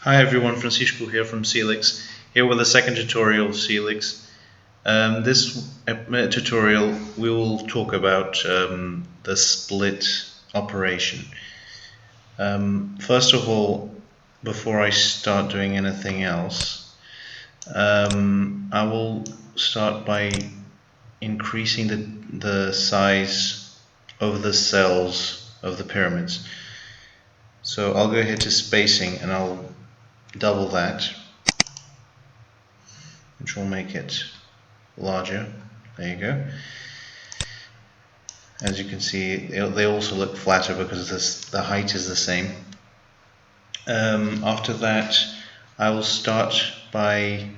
Hi everyone, Francisco here from Sceelix, here with the second tutorial of Sceelix. This tutorial we will talk about the split operation. First of all, before I start doing anything else, I will start by increasing the size of the cells of the pyramids. So I'll go ahead to spacing and I'll double that, which will make it larger. There you go. As you can see, they also look flatter because the height is the same. After that, I will start by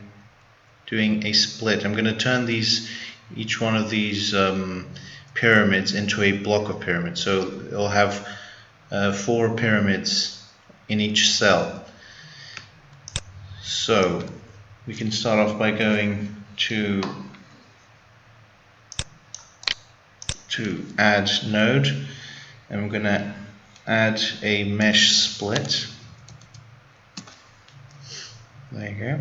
doing a split. I'm going to turn each one of these pyramids into a block of pyramids. So it'll have 4 pyramids in each cell. So we can start off by going to add node, and I'm going to add a mesh split. There you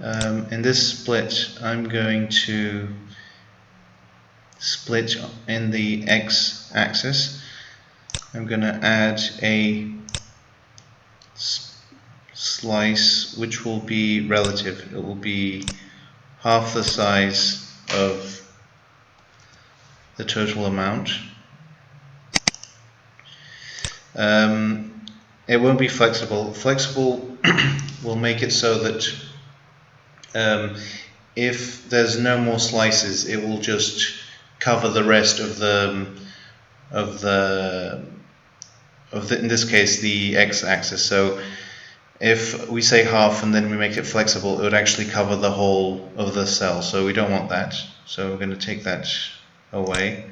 go. In this split, I'm going to split in the x-axis. I'm going to add a slice which will be relative. It will be half the size of the total amount. It won't be flexible. Flexible will make it so that if there's no more slices, it will just cover the rest of the in this case the x-axis. So if we say half and then we make it flexible, it would actually cover the whole of the cell. So we don't want that. So we're going to take that away.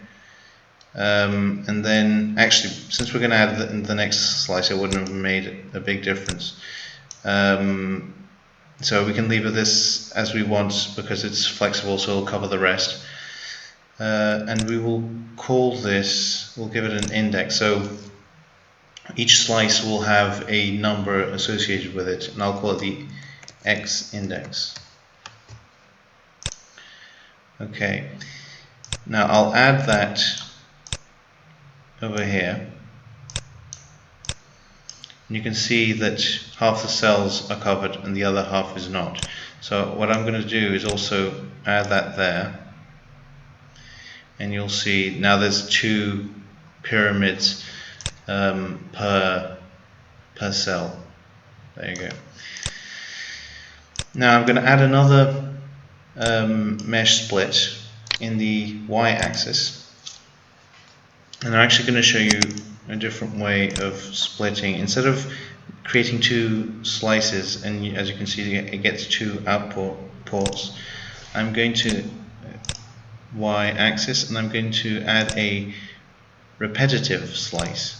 And then actually, since we're going to add the next slice, it wouldn't have made a big difference. So we can leave this as we want because it's flexible, so it'll cover the rest. And we will call this, we'll give it an index. So each slice will have a number associated with it, and I'll call it the x index. Okay, now I'll add that over here. And you can see that half the cells are covered and the other half is not. So what I'm going to do is also add that there. And you'll see now there's 2 pyramids per cell. There you go. Now I'm going to add another mesh split in the y-axis. And I'm actually going to show you a different way of splitting. Instead of creating 2 slices, and as you can see it gets 2 output ports, I'm going to y-axis and I'm going to add a repetitive slice.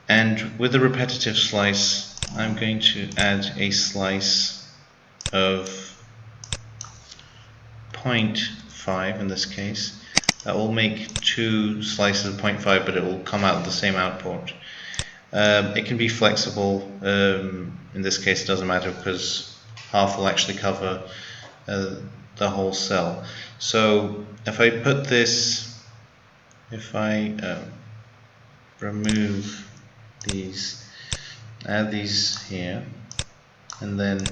And with the repetitive slice, I'm going to add a slice of 0.5 in this case. That will make 2 slices of 0.5, but it will come out the same output. It can be flexible. In this case, it doesn't matter because half will actually cover the whole cell. So if I put this, if I remove these, add these here, and then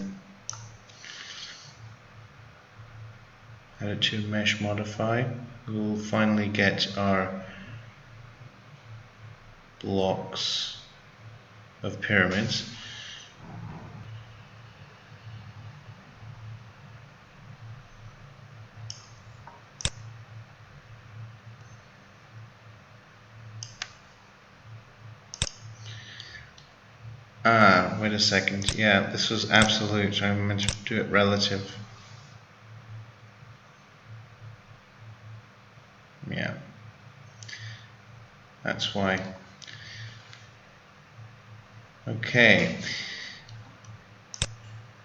add it to mesh modify, we'll finally get our blocks of pyramids. Wait a second. Yeah, this was absolute. I meant to do it relative. Yeah, that's why. Okay.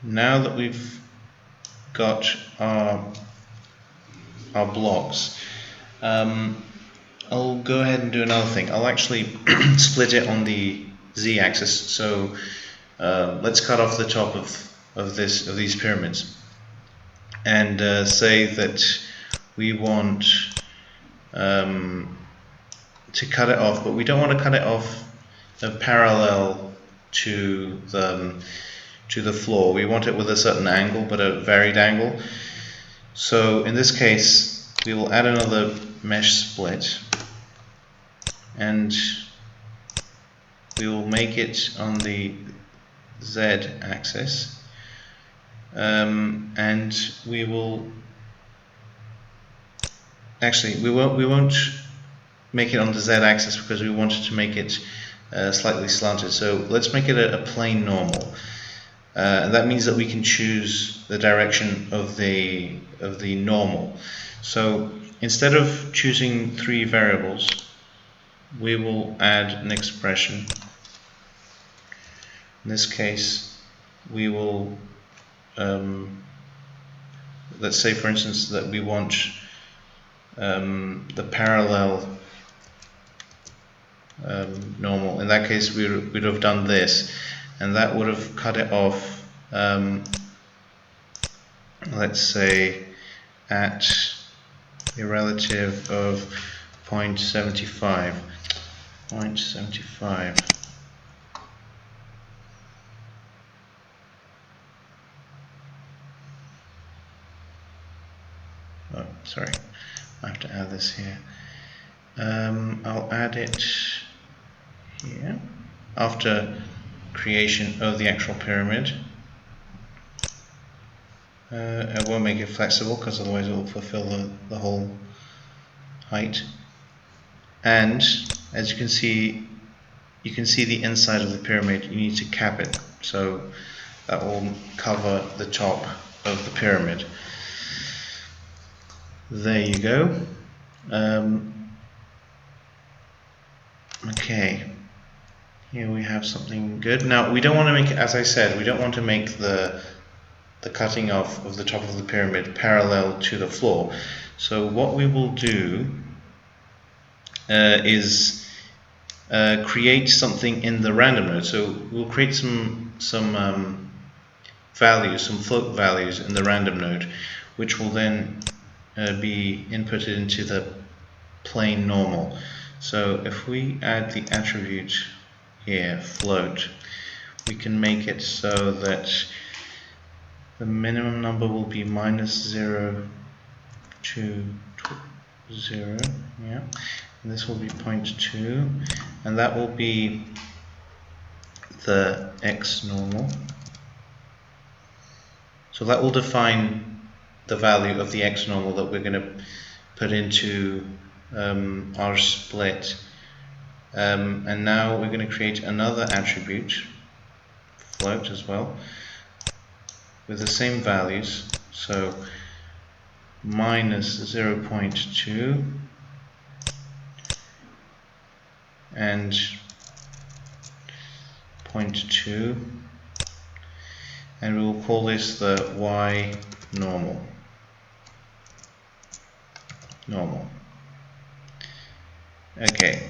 Now that we've got our blocks, I'll go ahead and do another thing. I'll actually split it on the z-axis. So let's cut off the top of these pyramids, and say that we want to cut it off, but we don't want to cut it off parallel to the floor. We want it with a certain angle, but a varied angle. So in this case, we will add another mesh split, and we will make it on the z-axis, and we will actually we won't make it on the z-axis because we wanted to make it slightly slanted. So let's make it a plane normal. That means that we can choose the direction of the normal. So instead of choosing 3 variables, we will add an expression. In this case, we will let's say, for instance, that we want the parallel normal. In that case, we'd have done this, and that would have cut it off, let's say, at a relative of 0.75. 0.75. Oh, sorry, I have to add this here. I'll add it here after creation of the actual pyramid. I won't make it flexible because otherwise it will fulfill the whole height. And as you can see the inside of the pyramid. You need to cap it, so that will cover the top of the pyramid. There you go. Okay, here we have something good. Now we don't want to make it, as I said, we don't want to make the cutting off of the top of the pyramid parallel to the floor. So what we will do is create something in the random node. So we'll create some values, some float values in the random node, which will then be inputted into the plane normal. So if we add the attribute here, float, we can make it so that the minimum number will be -0 to 0, yeah, and this will be 0.2, and that will be the x normal. So that will define the value of the x normal that we're going to put into our split. And now we're going to create another attribute, float as well, with the same values. So -0.2 and 0.2, and we will call this the y normal. Okay,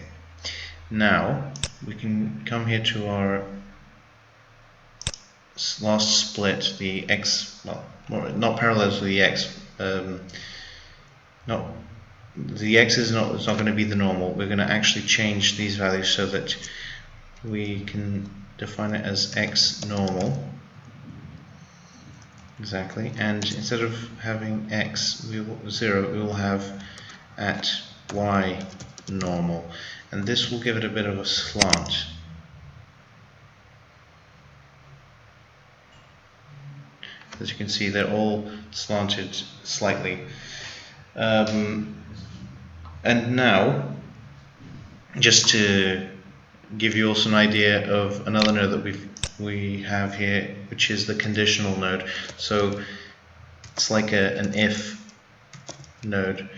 now we can come here to our last split, the x, well, not parallel to the x. The x is not going to be the normal. We're going to actually change these values so that we can define it as x normal. Exactly, and instead of having x 0, we will have at y normal, and this will give it a bit of a slant. As you can see, they're all slanted slightly. And now, just to give you also an idea of another node that we have here, which is the conditional node. So it's like an if node.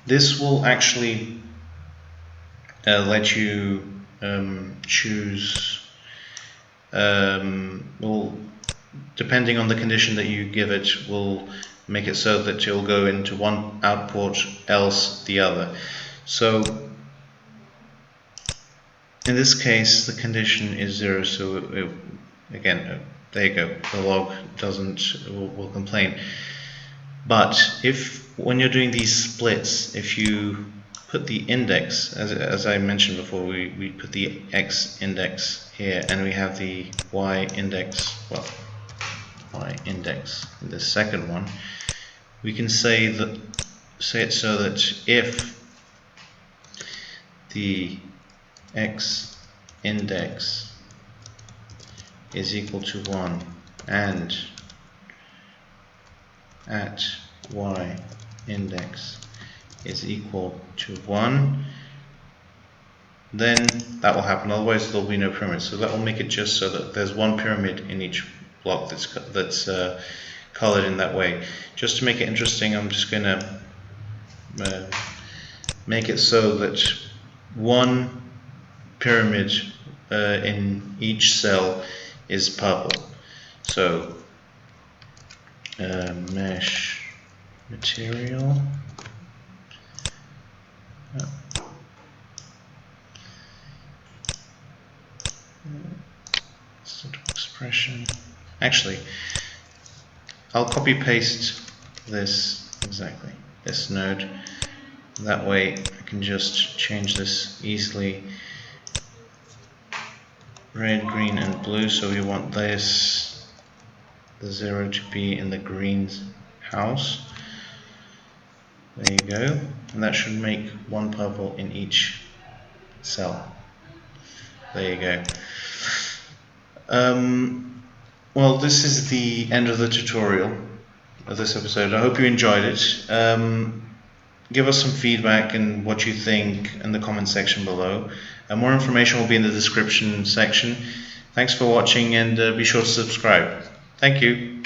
This will actually let you choose, well, depending on the condition that you give it, will make it so that it'll go into one output, else the other. So in this case, the condition is 0, so again, there you go, the log will complain. But if, when you're doing these splits, if you put the index, as I mentioned before, we put the x index here, and we have the y index, well, y index in the second one, we can say it so that if the x index is equal to 1 and at y index is equal to 1, then that will happen, otherwise there will be no pyramid. So that will make it just so that there's one pyramid in each block that's colored in that way. Just to make it interesting, I'm just going to make it so that one pyramid in each cell is purple. So mesh material, expression. Actually, I'll copy paste this exactly, this node. That way I can just change this easily. Red, green and blue, so we want this, the 0 to be in the green house. There you go, and that should make one purple in each cell. There you go. Well, this is the end of the tutorial of this episode. I hope you enjoyed it. Give us some feedback and what you think in the comment section below. More information will be in the description section. Thanks for watching, and be sure to subscribe. Thank you.